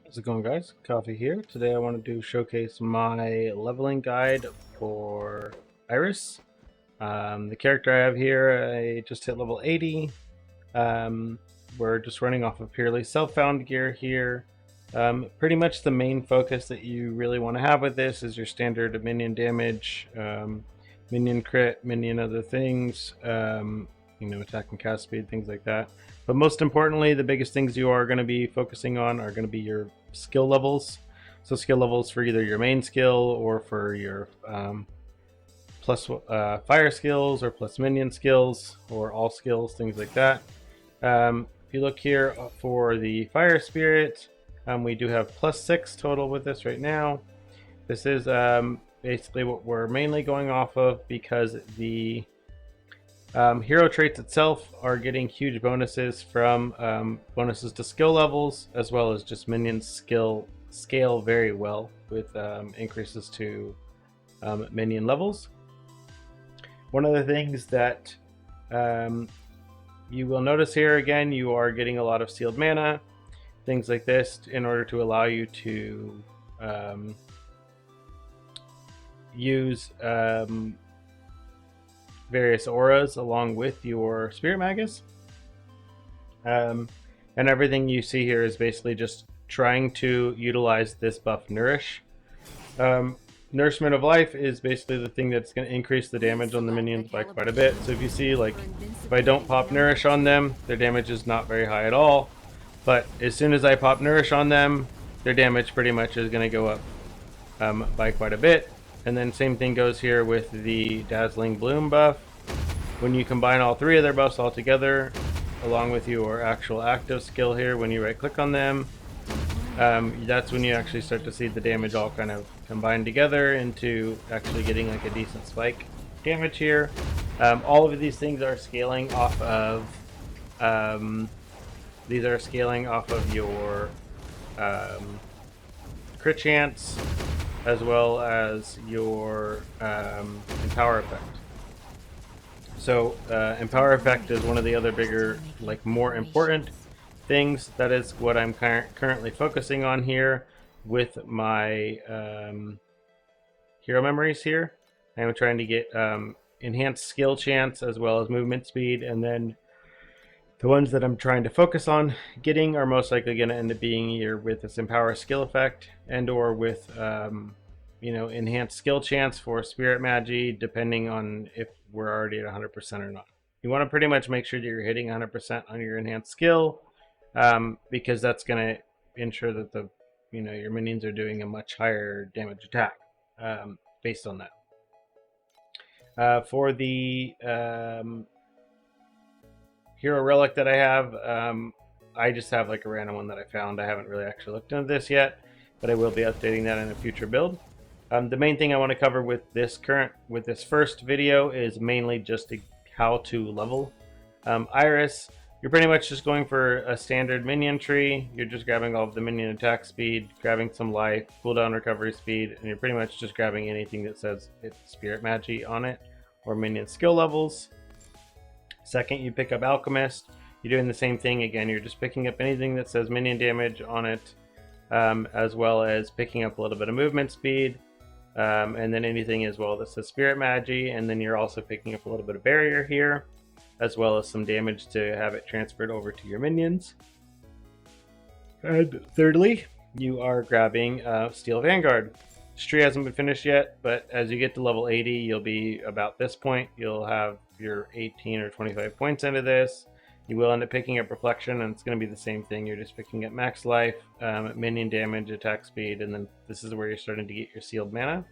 How's it going, guys? Coffee here. Today I wanted to showcase my leveling guide for Iris. The character I have here, I just hit level 80. We're just running off of purely self-found gear here. Pretty much the main focus that you really want to have with this is your standard minion damage, minion crit, minion other things, attack and cast speed, things like that. But most importantly, the biggest things you are going to be focusing on are going to be your skill levels. So skill levels for either your main skill or for your plus fire skills or plus minion skills or all skills, things like that. If you look here for the fire spirit, we do have +6 total with this right now. This is basically what we're mainly going off of because the hero traits itself are getting huge bonuses from bonuses to skill levels, as well as just minions scale very well with increases to minion levels. One of the things that you will notice here, again, you are getting a lot of sealed mana, things like this, in order to allow you to use various auras along with your Spirit Magus. And everything you see here is basically just trying to utilize this buff Nourish. Nourishment of Life is basically the thing that's going to increase the damage on the minions by quite a bit. So if you see, like, if I don't pop Nourish on them, their damage is not very high at all. But as soon as I pop Nourish on them, their damage pretty much is going to go up by quite a bit. And then same thing goes here with the Dazzling Bloom buff. When you combine all three of their buffs all together, along with your actual active skill here, when you right click on them, that's when you actually start to see the damage all kind of combine together into actually getting like a decent spike damage here. All of these things are scaling off of your crit chance, as well as your Empower effect. So Empower effect is one of the other bigger, like more important things. That is what I'm currently focusing on here with my hero memories here. I'm trying to get enhanced skill chance as well as movement speed, and then the ones that I'm trying to focus on getting are most likely going to end up being either with this Empower skill effect and or with enhanced skill chance for Spirit Magi, depending on if we're already at 100% or not. You want to pretty much make sure that you're hitting 100% on your enhanced skill, because that's going to ensure that your minions are doing a much higher damage attack based on that. For the hero relic that I have, I just have like a random one that I found. I haven't really actually looked into this yet, but I will be updating that in a future build. The main thing I want to cover with this first video is mainly just how to level Iris. You're pretty much just going for a standard minion tree. You're just grabbing all of the minion attack speed, grabbing some life, cooldown recovery speed, and you're pretty much just grabbing anything that says it's Spirit Magi on it or minion skill levels. Second, you pick up Alchemist. You're doing the same thing again. You're just picking up anything that says minion damage on it, as well as picking up a little bit of movement speed. And then anything as well that says Spirit Magi, and then you're also picking up a little bit of barrier here, as well as some damage to have it transferred over to your minions. And thirdly, you are grabbing Steel Vanguard. This tree hasn't been finished yet, but as you get to level 80, you'll be about this point. You'll have your 18 or 25 points into this. You will end up picking up Reflection, and it's going to be the same thing. You're just picking up max life, minion damage, attack speed, and then this is where you're starting to get your sealed mana.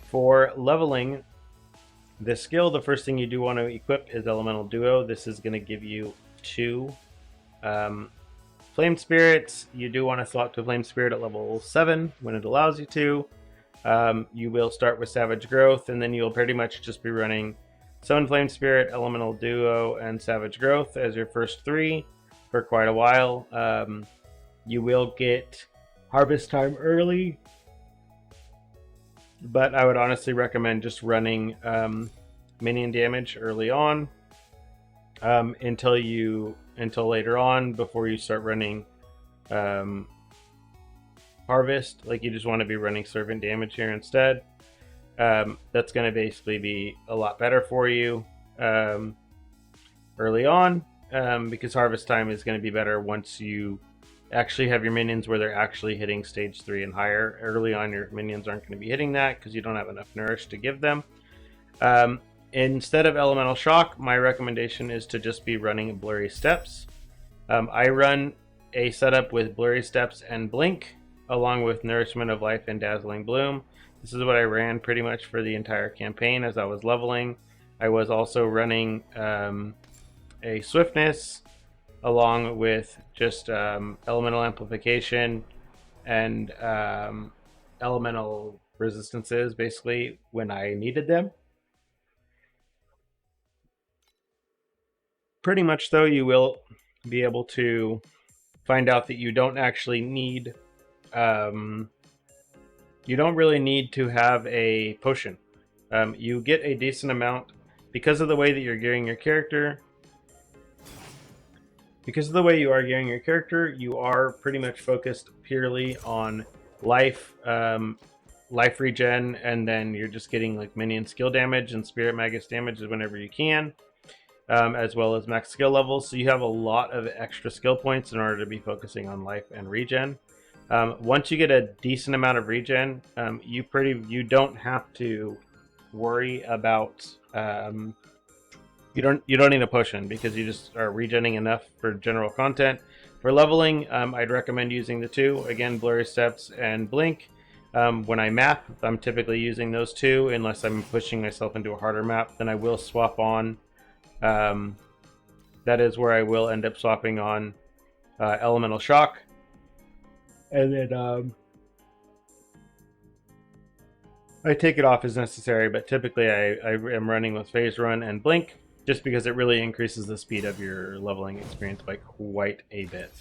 For leveling this skill, the first thing you do want to equip is Elemental Duo. This is going to give you 2 Flame Spirits. You do want to swap to Flame Spirit at level 7 when it allows you to. You will start with Savage Growth, and then you'll pretty much just be running Summon Flame Spirit, Elemental Duo, and Savage Growth as your first 3 for quite a while. You will get Harvest Time early, but I would honestly recommend just running minion damage early on until later on, before you start running harvest, like you just want to be running servant damage here instead. That's going to basically be a lot better for you early on, because harvest time is going to be better once you actually have your minions where they're actually hitting stage 3 and higher. Early on, your minions aren't going to be hitting that because you don't have enough nourish to give them. Instead of elemental shock, my recommendation is to just be running blurry steps. I run a setup with blurry steps and blink, along with nourishment of life and dazzling bloom. This is what I ran pretty much for the entire campaign as I was leveling. I was also running a swiftness along with just elemental amplification and elemental resistances, basically, when I needed them. Pretty much, though, you will be able to find out that you don't actually need you don't really need to have a potion. You get a decent amount because of the way that you're gearing your character. Because of the way you are gearing your character, you are pretty much focused purely on life, life regen, and then you're just getting like minion skill damage and spirit magus damage whenever you can, as well as max skill levels. So you have a lot of extra skill points in order to be focusing on life and regen. Once you get a decent amount of regen, you don't have to worry about you don't need a potion because you just are regenning enough for general content. For leveling, I'd recommend using the two again, blurry steps and blink. When I map, I'm typically using those two unless I'm pushing myself into a harder map. Then I will swap on. That is where I will end up swapping on elemental shock. And then I take it off as necessary, but typically I am running with phase run and blink just because it really increases the speed of your leveling experience by quite a bit.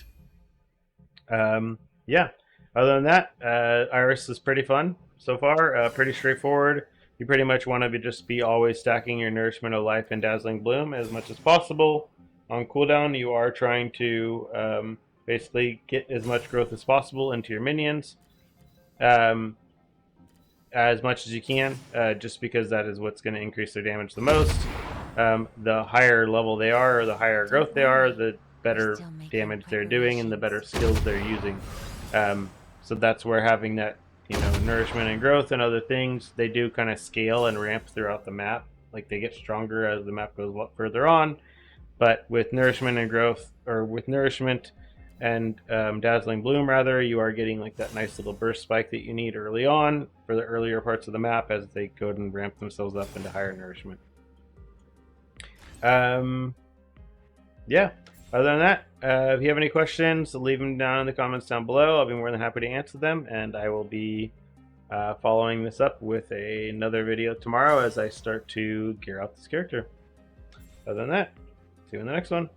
Yeah, other than that, Iris is pretty fun so far, pretty straightforward. You pretty much want to just be always stacking your nourishment of life and dazzling bloom as much as possible. On cooldown, you are trying to basically get as much growth as possible into your minions, as much as you can, just because that is what's going to increase their damage the most. The higher level they are, or the higher growth they are, the better damage they're doing and the better skills they're using. So that's where having that, nourishment and growth and other things, they do kind of scale and ramp throughout the map. Like they get stronger as the map goes further on. But with nourishment and growth, or with nourishment and dazzling bloom rather, you are getting like that nice little burst spike that you need early on for the earlier parts of the map as they go and ramp themselves up into higher nourishment. Yeah, other than that, if you have any questions, leave them down in the comments down below. I'll be more than happy to answer them, and I will be following this up with another video tomorrow as I start to gear out this character. Other than that, see you in the next one.